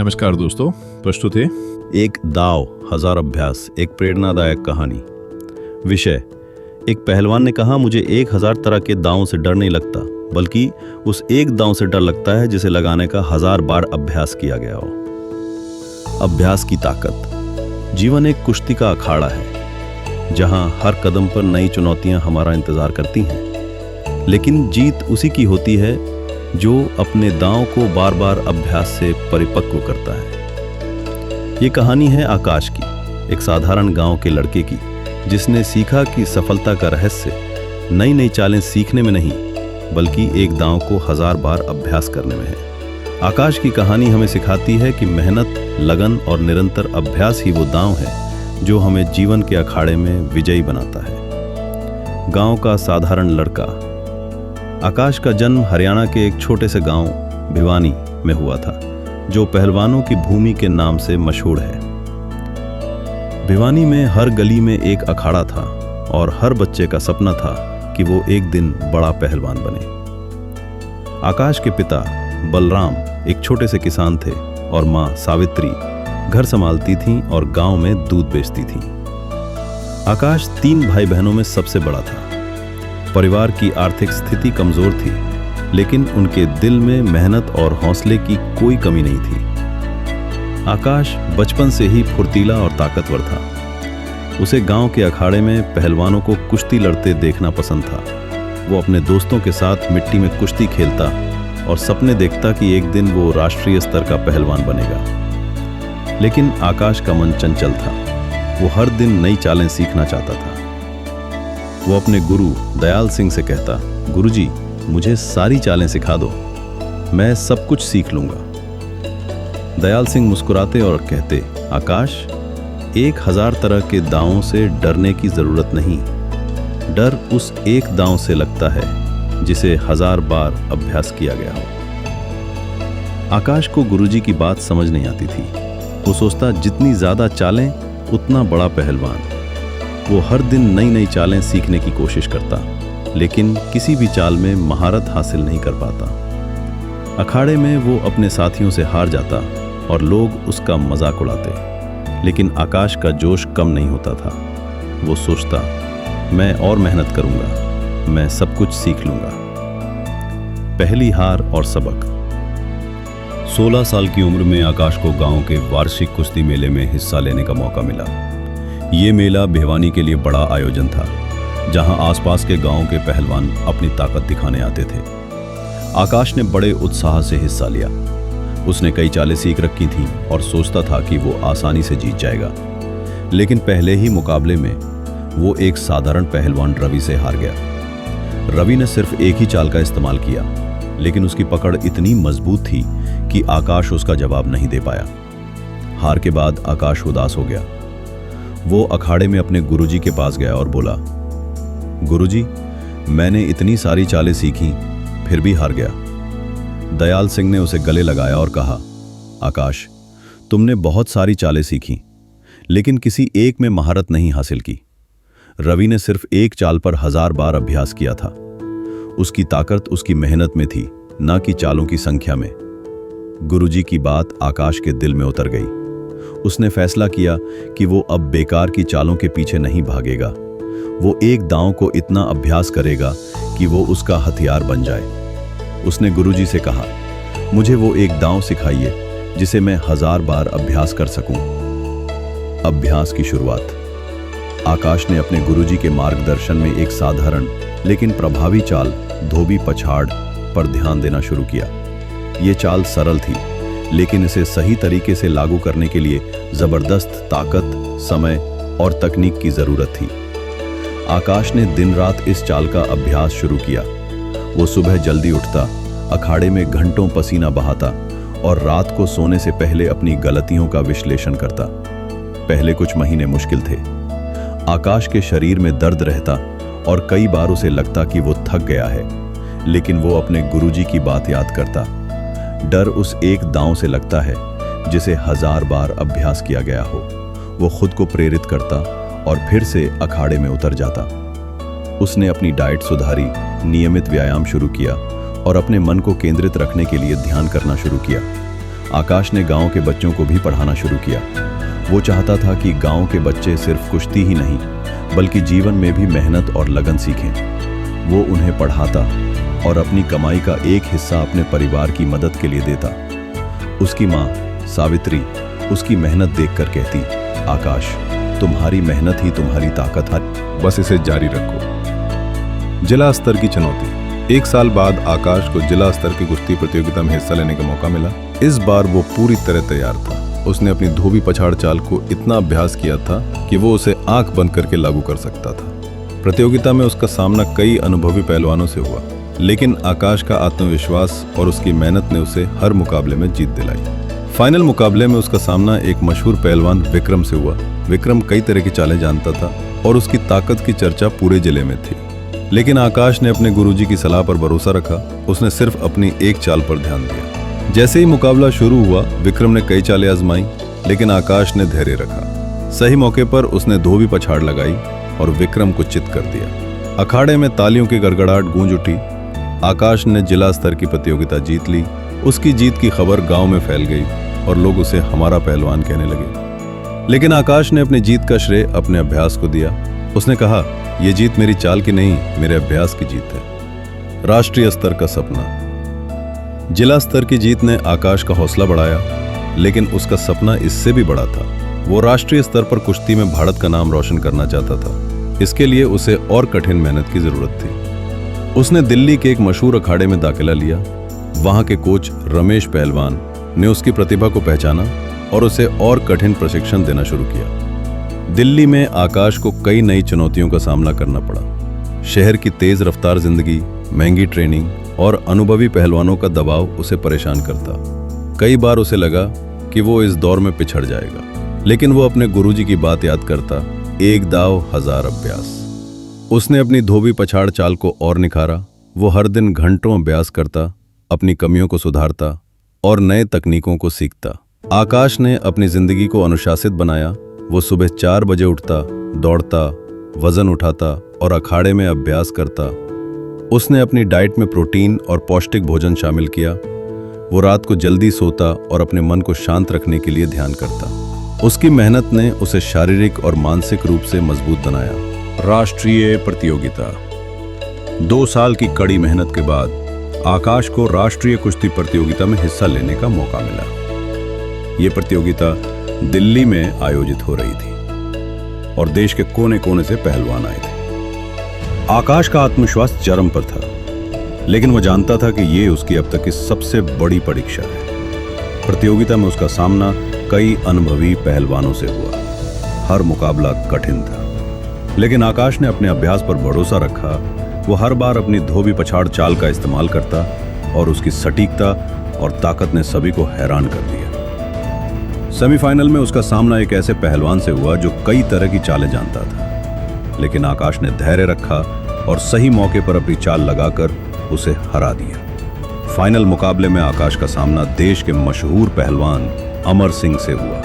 नमस्कार दोस्तों, प्रस्तुत है एक दाव हजार अभ्यास, एक प्रेरणादायक कहानी। विषय: एक पहलवान ने कहा, मुझे 1000 तरह के दावों से डर नहीं लगता, बल्कि उस एक दांव से डर लगता है जिसे लगाने का 1000 बार अभ्यास किया गया हो। अभ्यास की ताकत। जीवन एक कुश्ती का अखाड़ा है जहां हर कदम पर नई चुनौतियां हमारा इंतजार करती हैं, लेकिन जीत उसी की होती है जो अपने दांव को बार बार अभ्यास से परिपक्व करता है। ये कहानी है आकाश की, एक साधारण गांव के लड़के की, जिसने सीखा कि सफलता का रहस्य नई नई चालें सीखने में नहीं, बल्कि एक दांव को 1000 बार अभ्यास करने में है। आकाश की कहानी हमें सिखाती है कि मेहनत, लगन और निरंतर अभ्यास ही वो दांव है जो हमें जीवन के अखाड़े में विजयी बनाता है। गांव का साधारण लड़का। आकाश का जन्म हरियाणा के एक छोटे से गांव भिवानी में हुआ था, जो पहलवानों की भूमि के नाम से मशहूर है। भिवानी में हर गली में एक अखाड़ा था और हर बच्चे का सपना था कि वो एक दिन बड़ा पहलवान बने। आकाश के पिता बलराम एक छोटे से किसान थे और मां सावित्री घर संभालती थीं और गांव में दूध बेचती थीं। आकाश 3 भाई बहनों में सबसे बड़ा था। परिवार की आर्थिक स्थिति कमजोर थी, लेकिन उनके दिल में मेहनत और हौसले की कोई कमी नहीं थी। आकाश बचपन से ही फुर्तीला और ताकतवर था। उसे गांव के अखाड़े में पहलवानों को कुश्ती लड़ते देखना पसंद था। वो अपने दोस्तों के साथ मिट्टी में कुश्ती खेलता और सपने देखता कि एक दिन वो राष्ट्रीय स्तर का पहलवान बनेगा। लेकिन आकाश का मन चंचल था। वो हर दिन नई चालें सीखना चाहता था। वो अपने गुरु दयाल सिंह से कहता, गुरुजी, मुझे सारी चालें सिखा दो, मैं सब कुछ सीख लूंगा। दयाल सिंह मुस्कुराते और कहते, आकाश, 1000 तरह के दांवों से डरने की जरूरत नहीं। डर उस एक दांव से लगता है जिसे 1000 बार अभ्यास किया गया हो। आकाश को गुरुजी की बात समझ नहीं आती थी। वो सोचता, जितनी ज्यादा चालें उतना बड़ा पहलवान। वो हर दिन नई नई चालें सीखने की कोशिश करता, लेकिन किसी भी चाल में महारत हासिल नहीं कर पाता। अखाड़े में वो अपने साथियों से हार जाता और लोग उसका मजाक उड़ाते, लेकिन आकाश का जोश कम नहीं होता था। वो सोचता, मैं और मेहनत करूंगा, मैं सब कुछ सीख लूंगा। पहली हार और सबक। 16 साल की उम्र में आकाश को गांव के वार्षिक कुश्ती मेले में हिस्सा लेने का मौका मिला। ये मेला भिवानी के लिए बड़ा आयोजन था, जहां आसपास के गांव के पहलवान अपनी ताकत दिखाने आते थे। आकाश ने बड़े उत्साह से हिस्सा लिया। उसने कई चालें सीख रखी थीं और सोचता था कि वो आसानी से जीत जाएगा। लेकिन पहले ही मुकाबले में वो एक साधारण पहलवान रवि से हार गया। रवि ने सिर्फ एक ही चाल का इस्तेमाल किया, लेकिन उसकी पकड़ इतनी मजबूत थी कि आकाश उसका जवाब नहीं दे पाया। हार के बाद आकाश उदास हो गया। वो अखाड़े में अपने गुरुजी के पास गया और बोला, गुरुजी, मैंने इतनी सारी चालें सीखी, फिर भी हार गया। दयाल सिंह ने उसे गले लगाया और कहा, आकाश, तुमने बहुत सारी चालें सीखी, लेकिन किसी एक में महारत नहीं हासिल की। रवि ने सिर्फ एक चाल पर 1000 बार अभ्यास किया था। उसकी ताकत उसकी मेहनत में थी, न कि चालों की संख्या में। गुरुजी की बात आकाश के दिल में उतर गई। उसने फैसला किया कि वो अब बेकार की चालों के पीछे नहीं भागेगा। वो एक दांव को इतना अभ्यास करेगा कि वो उसका हथियार बन जाए। उसने गुरुजी से कहा, मुझे वो एक दांव सिखाइए जिसे मैं 1000 बार अभ्यास कर सकूं। अभ्यास की शुरुआत। आकाश ने अपने गुरुजी के मार्गदर्शन में एक साधारण लेकिन प्रभावी चाल धोबी पछाड़ पर ध्यान देना शुरू किया। ये चाल सरल थी, लेकिन इसे सही तरीके से लागू करने के लिए जबरदस्त ताकत, समय और तकनीक की जरूरत थी। आकाश ने दिन रात इस चाल का अभ्यास शुरू किया। वो सुबह जल्दी उठता, अखाड़े में घंटों पसीना बहाता और रात को सोने से पहले अपनी गलतियों का विश्लेषण करता। पहले कुछ महीने मुश्किल थे। आकाश के शरीर में दर्द रहता और कई बार उसे लगता कि वो थक गया है, लेकिन वो अपने गुरुजी की बात याद करता। डर उस एक दांव से लगता है जिसे 1000 बार अभ्यास किया गया हो। वो खुद को प्रेरित करता और फिर से अखाड़े में उतर जाता। उसने अपनी डाइट सुधारी, नियमित व्यायाम शुरू किया और अपने मन को केंद्रित रखने के लिए ध्यान करना शुरू किया। आकाश ने गांव के बच्चों को भी पढ़ाना शुरू किया। वो चाहता था कि गांव के बच्चे सिर्फ कुश्ती ही नहीं बल्कि जीवन में भी मेहनत और लगन सीखें। वो उन्हें पढ़ाता और अपनी कमाई का एक हिस्सा अपने परिवार की मदद के लिए देता। उसकी माँ सावित्री उसकी मेहनत देखकर कहती, आकाश, तुम्हारी मेहनत ही तुम्हारी ताकत है, बस इसे जारी रखो। जिला स्तर की चुनौती। 1 साल बाद आकाश को जिला स्तर की कुश्ती प्रतियोगिता में हिस्सा लेने का मौका मिला। इस बार वो पूरी तरह तैयार था। उसने अपनी धोबी पछाड़ चाल को इतना अभ्यास किया था कि वो उसे आंख बंद करके लागू कर सकता था। प्रतियोगिता में उसका सामना कई अनुभवी पहलवानों से हुआ, लेकिन आकाश का आत्मविश्वास और उसकी मेहनत ने उसे हर मुकाबले में जीत दिलाई। फाइनल मुकाबले में उसका सामना एक मशहूर पहलवान विक्रम से हुआ। विक्रम कई तरह की चालें जानता था और उसकी ताकत की चर्चा पूरे जिले में थी, लेकिन आकाश ने अपने गुरुजी की सलाह पर भरोसा रखा। उसने सिर्फ अपनी एक चाल पर ध्यान दिया। जैसे ही मुकाबला शुरू हुआ, विक्रम ने कई चालें आजमाई, लेकिन आकाश ने धैर्य रखा। सही मौके पर उसने धोबी पछाड़ लगाई और विक्रम को चित कर दिया। अखाड़े में तालियों की गड़गड़ाहट गूंज उठी। आकाश ने जिला स्तर की प्रतियोगिता जीत ली। उसकी जीत की खबर गांव में फैल गई और लोग उसे हमारा पहलवान कहने लगे। लेकिन आकाश ने अपनी जीत का श्रेय अपने अभ्यास को दिया। उसने कहा, यह जीत मेरी चाल की नहीं, मेरे अभ्यास की जीत है। राष्ट्रीय स्तर का सपना। जिला स्तर की जीत ने आकाश का हौसला बढ़ाया, लेकिन उसका सपना इससे भी बड़ा था। वो राष्ट्रीय स्तर पर कुश्ती में भारत का नाम रोशन करना चाहता था। इसके लिए उसे और कठिन मेहनत की जरूरत थी। उसने दिल्ली के एक मशहूर अखाड़े में दाखिला लिया। वहां के कोच रमेश पहलवान ने उसकी प्रतिभा को पहचाना और उसे और कठिन प्रशिक्षण देना शुरू किया। दिल्ली में आकाश को कई नई चुनौतियों का सामना करना पड़ा। शहर की तेज रफ्तार जिंदगी, महंगी ट्रेनिंग और अनुभवी पहलवानों का दबाव उसे परेशान करता। कई बार उसे लगा कि वो इस दौर में पिछड़ जाएगा, लेकिन वो अपने गुरुजी की बात याद करता, एक दाव हजार अभ्यास। उसने अपनी धोबी पछाड़ चाल को और निखारा। वो हर दिन घंटों अभ्यास करता, अपनी कमियों को सुधारता और नए तकनीकों को सीखता। आकाश ने अपनी जिंदगी को अनुशासित बनाया। वो सुबह 4 बजे उठता, दौड़ता, वजन उठाता और अखाड़े में अभ्यास करता। उसने अपनी डाइट में प्रोटीन और पौष्टिक भोजन शामिल किया। वो रात को जल्दी सोता और अपने मन को शांत रखने के लिए ध्यान करता। उसकी मेहनत ने उसे शारीरिक और मानसिक रूप से मजबूत बनाया। राष्ट्रीय प्रतियोगिता। 2 साल की कड़ी मेहनत के बाद आकाश को राष्ट्रीय कुश्ती प्रतियोगिता में हिस्सा लेने का मौका मिला। ये प्रतियोगिता दिल्ली में आयोजित हो रही थी और देश के कोने कोने से पहलवान आए थे। आकाश का आत्मविश्वास चरम पर था, लेकिन वो जानता था कि ये उसकी अब तक की सबसे बड़ी परीक्षा है। प्रतियोगिता में उसका सामना कई अनुभवी पहलवानों से हुआ। हर मुकाबला कठिन था, लेकिन आकाश ने अपने अभ्यास पर भरोसा रखा। वो हर बार अपनी धोबी पछाड़ चाल का इस्तेमाल करता और उसकी सटीकता और ताकत ने सभी को हैरान कर दिया। सेमीफाइनल में उसका सामना एक ऐसे पहलवान से हुआ जो कई तरह की चालें जानता था, लेकिन आकाश ने धैर्य रखा और सही मौके पर अपनी चाल लगाकर उसे हरा दिया। फाइनल मुकाबले में आकाश का सामना देश के मशहूर पहलवान अमर सिंह से हुआ।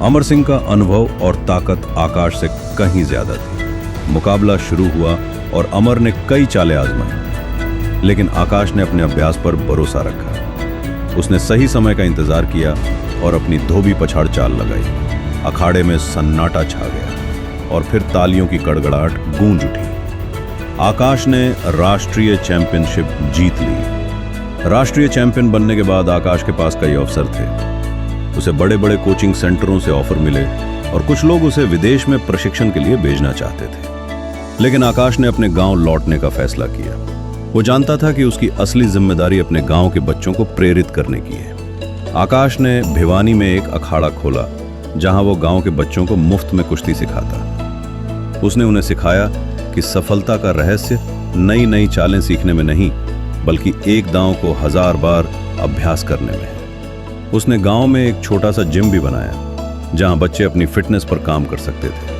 अमर सिंह का अनुभव और ताकत आकाश से कहीं ज्यादा थी। मुकाबला शुरू हुआ और अमर ने कई चालें आजमाई, लेकिन आकाश ने अपने अभ्यास पर भरोसा रखा। उसने सही समय का इंतजार किया और अपनी धोबी पछाड़ चाल लगाई। अखाड़े में सन्नाटा छा गया और फिर तालियों की गड़गड़ाहट गूंज उठी। आकाश ने राष्ट्रीय चैंपियनशिप जीत ली। राष्ट्रीय चैंपियन बनने के बाद आकाश के पास कई अवसर थे। उसे बड़े बड़े कोचिंग सेंटरों से ऑफर मिले और कुछ लोग उसे विदेश में प्रशिक्षण के लिए भेजना चाहते थे, लेकिन आकाश ने अपने गांव लौटने का फैसला किया। वो जानता था कि उसकी असली जिम्मेदारी अपने गांव के बच्चों को प्रेरित करने की है। आकाश ने भिवानी में एक अखाड़ा खोला, जहां वो गांव के बच्चों को मुफ्त में कुश्ती सिखाता। उसने उन्हें सिखाया कि सफलता का रहस्य नई नई चालें सीखने में नहीं, बल्कि एक दांव को 1000 बार अभ्यास करने में है। उसने गांव में एक छोटा सा जिम भी बनाया, जहां बच्चे अपनी फिटनेस पर काम कर सकते थे।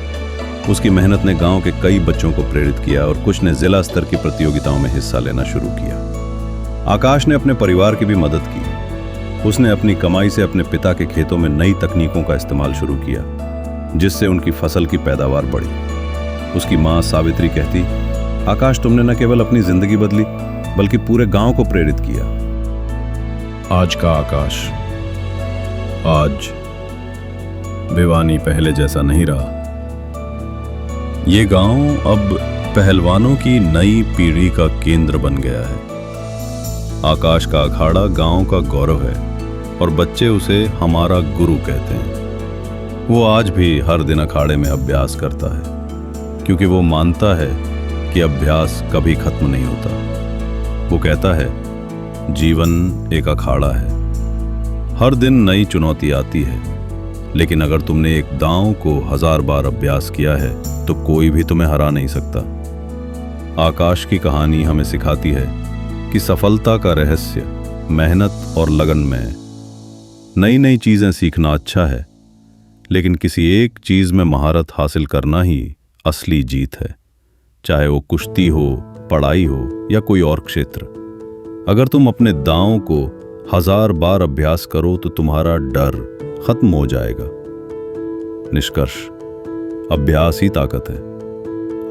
उसकी मेहनत ने गांव के कई बच्चों को प्रेरित किया और कुछ ने जिला स्तर की प्रतियोगिताओं में हिस्सा लेना शुरू किया। आकाश ने अपने परिवार की भी मदद की। उसने अपनी कमाई से अपने पिता के खेतों में नई तकनीकों का इस्तेमाल शुरू किया, जिससे उनकी फसल की पैदावार बढ़ी। उसकी माँ सावित्री कहती, आकाश, तुमने न केवल अपनी जिंदगी बदली, बल्कि पूरे गांव को प्रेरित किया। आज का आकाश आज भिवानी पहले जैसा नहीं रहा। ये गांव अब पहलवानों की नई पीढ़ी का केंद्र बन गया है। आकाश का अखाड़ा गांव का गौरव है और बच्चे उसे हमारा गुरु कहते हैं। वो आज भी हर दिन अखाड़े में अभ्यास करता है, क्योंकि वो मानता है कि अभ्यास कभी खत्म नहीं होता। वो कहता है, जीवन एक अखाड़ा है, हर दिन नई चुनौती आती है, लेकिन अगर तुमने एक दांव को 1000 बार अभ्यास किया है तो कोई भी तुम्हें हरा नहीं सकता। आकाश की कहानी हमें सिखाती है कि सफलता का रहस्य मेहनत और लगन में है। नई नई चीजें सीखना अच्छा है, लेकिन किसी एक चीज में महारत हासिल करना ही असली जीत है, चाहे वो कुश्ती हो, पढ़ाई हो या कोई और क्षेत्र। अगर तुम अपने दांव को 1000 बार अभ्यास करो तो तुम्हारा डर खत्म हो जाएगा। निष्कर्ष, अभ्यास ही ताकत है।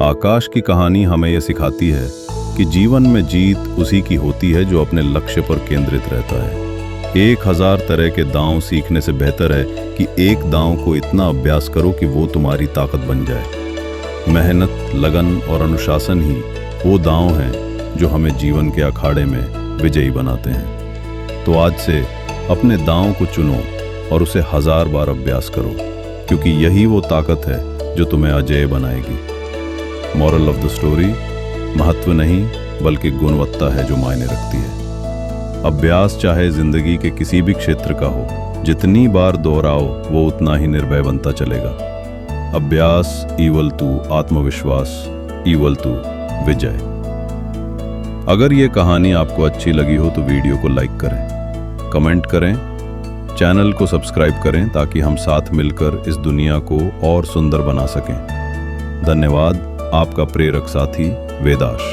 आकाश की कहानी हमें यह सिखाती है कि जीवन में जीत उसी की होती है जो अपने लक्ष्य पर केंद्रित रहता है। 1000 तरह के दांव सीखने से बेहतर है कि एक दांव को इतना अभ्यास करो कि वो तुम्हारी ताकत बन जाए। मेहनत, लगन और अनुशासन ही वो दांव हैं जो हमें जीवन के अखाड़े में विजयी बनाते हैं। तो आज से अपने दांव को चुनो और उसे 1000 बार अभ्यास करो, क्योंकि यही वो ताकत है जो तुम्हें अजेय बनाएगी। मॉरल ऑफ द स्टोरी, महत्व नहीं बल्कि गुणवत्ता है जो मायने रखती है। अभ्यास चाहे जिंदगी के किसी भी क्षेत्र का हो, जितनी बार दोहराओ वो उतना ही निर्भय बनता चलेगा। अभ्यास इक्वल टू आत्मविश्वास इक्वल टू विजय। अगर ये कहानी आपको अच्छी लगी हो तो वीडियो को लाइक करें, कमेंट करें, चैनल को सब्सक्राइब करें ताकि हम साथ मिलकर इस दुनिया को और सुंदर बना सकें। धन्यवाद। आपका प्रेरक साथी वेदाश।